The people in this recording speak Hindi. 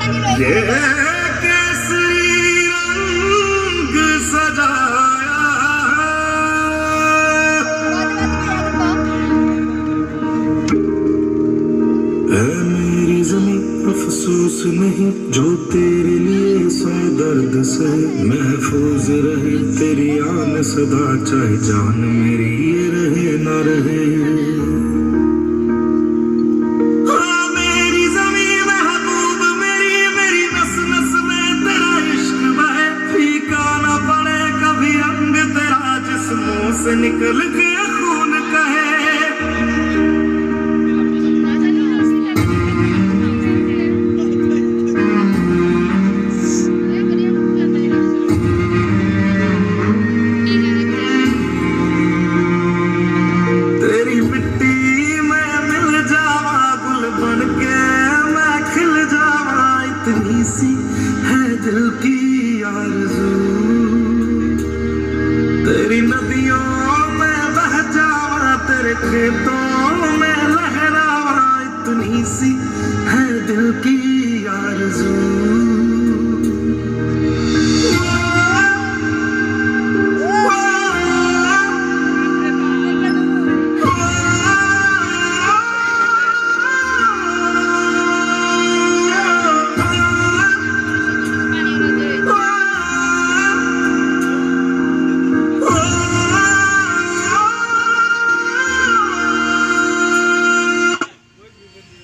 ये केसरी रंग सजाया है मेरी ज़मीं, अफसोस नहीं जो तेरे लिए सौ दर्द से महफूज रहे तेरी आन सदा, चाहे जान मेरी ये रहे ना रहे। से निकल गया खून कहे तेरी मिट्टी में मिल जावा, गुल बन के मैं खिल जावा, इतनी सी है दिल की आरज़ू। तेरी नदियों में बह जावा, तेरे खेतों में लहरावा, इतनी सी है दिल की आरज़ू।